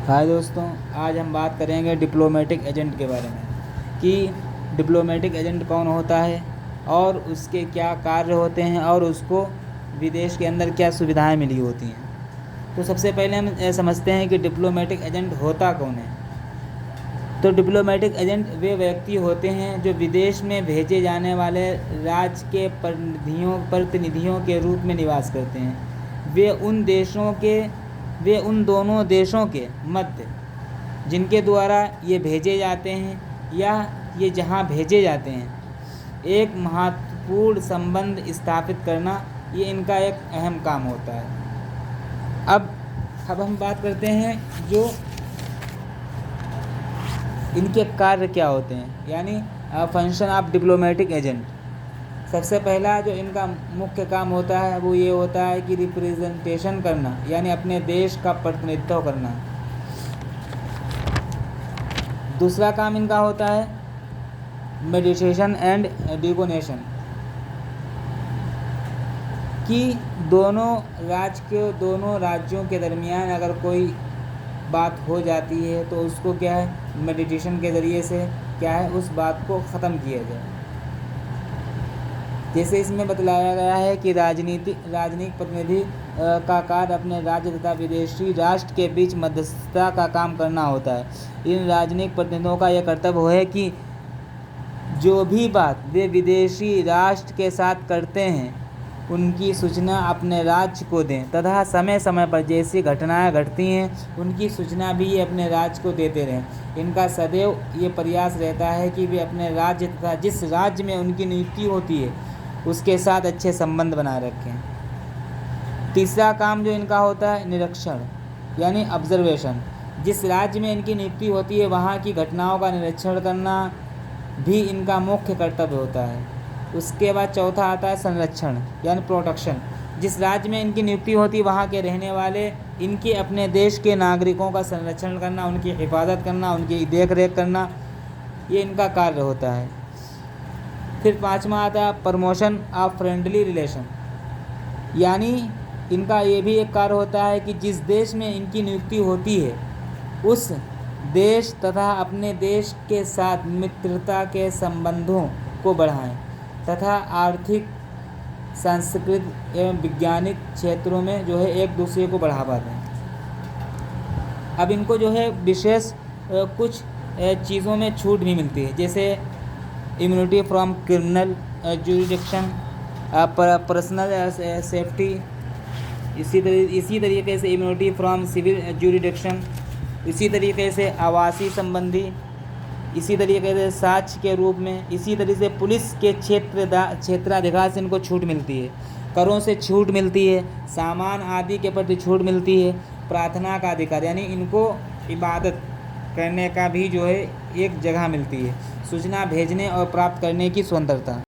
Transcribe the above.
हाय दोस्तों, आज हम बात करेंगे डिप्लोमेटिक एजेंट के बारे में कि डिप्लोमेटिक एजेंट कौन होता है और उसके क्या कार्य होते हैं और उसको विदेश के अंदर क्या सुविधाएं मिली होती हैं। तो सबसे पहले हम समझते हैं कि डिप्लोमेटिक एजेंट होता कौन है। तो डिप्लोमेटिक एजेंट वे व्यक्ति होते हैं जो विदेश में भेजे जाने वाले राज्य के प्रतिनिधियों के रूप में निवास करते हैं। वे उन दोनों देशों के मध्य जिनके द्वारा ये भेजे जाते हैं या ये जहाँ भेजे जाते हैं एक महत्वपूर्ण संबंध स्थापित करना, ये इनका एक अहम काम होता है। अब हम बात करते हैं जो इनके कार्य क्या होते हैं, यानी फंक्शन ऑफ डिप्लोमेटिक एजेंट। सबसे पहला जो इनका मुख्य काम होता है वो ये होता है कि रिप्रेजेंटेशन करना, यानी अपने देश का प्रतिनिधित्व करना। दूसरा काम इनका होता है मेडिटेशन एंड डिवोनेशन, कि दोनों राज्यों के दरमियान अगर कोई बात हो जाती है तो उसको क्या है, मेडिटेशन के ज़रिए से क्या है, उस बात को ख़त्म किया जाए। जैसे इसमें बतलाया गया है कि राजनीतिक प्रतिनिधि का कार्य अपने राज्य तथा विदेशी राष्ट्र के बीच मध्यस्थता का काम करना होता है। इन राजनीतिक प्रतिनिधियों का यह कर्तव्य है कि जो भी बात वे विदेशी राष्ट्र के साथ करते हैं उनकी सूचना अपने राज्य को दें तथा समय समय पर जैसी घटनाएं घटती हैं उनकी सूचना भी ये अपने राज्य को देते रहें। इनका सदैव ये प्रयास रहता है कि वे अपने राज्य तथा जिस राज्य में उनकी नियुक्ति होती है उसके साथ अच्छे संबंध बनाए रखें। तीसरा काम जो इनका होता है निरीक्षण, यानी ऑब्जर्वेशन। जिस राज्य में इनकी नियुक्ति होती है वहाँ की घटनाओं का निरीक्षण करना भी इनका मुख्य कर्तव्य होता है। उसके बाद चौथा आता है संरक्षण, यानी प्रोटेक्शन। जिस राज्य में इनकी नियुक्ति होती है वहाँ के रहने वाले इनके अपने देश के नागरिकों का संरक्षण करना, उनकी हिफाजत करना, उनकी देख रेख करना, ये इनका कार्य होता है। फिर पाँचवा आता है प्रमोशन ऑफ फ्रेंडली रिलेशन, यानी इनका ये भी एक कार्य होता है कि जिस देश में इनकी नियुक्ति होती है उस देश तथा अपने देश के साथ मित्रता के संबंधों को बढ़ाएं तथा आर्थिक, सांस्कृतिक एवं वैज्ञानिक क्षेत्रों में जो है एक दूसरे को बढ़ावा दें। अब इनको जो है विशेष कुछ चीज़ों में छूट भी मिलती है, जैसे immunity from criminal jurisdiction, personal safety, इसी तरीके से इम्यूनिटी फ्रॉम सिविल जुरिडिक्शन, इसी तरीके से आवासीय संबंधी, इसी तरीके से साक्ष्य के रूप में, इसी तरीके से पुलिस के क्षेत्राधिकार से इनको छूट मिलती है, करों से छूट मिलती है, सामान आदि के प्रति छूट मिलती है, प्रार्थना का अधिकार, यानी इनको इबादत करने का भी जो है एक जगह मिलती है, सूचना भेजने और प्राप्त करने की स्वतंत्रता।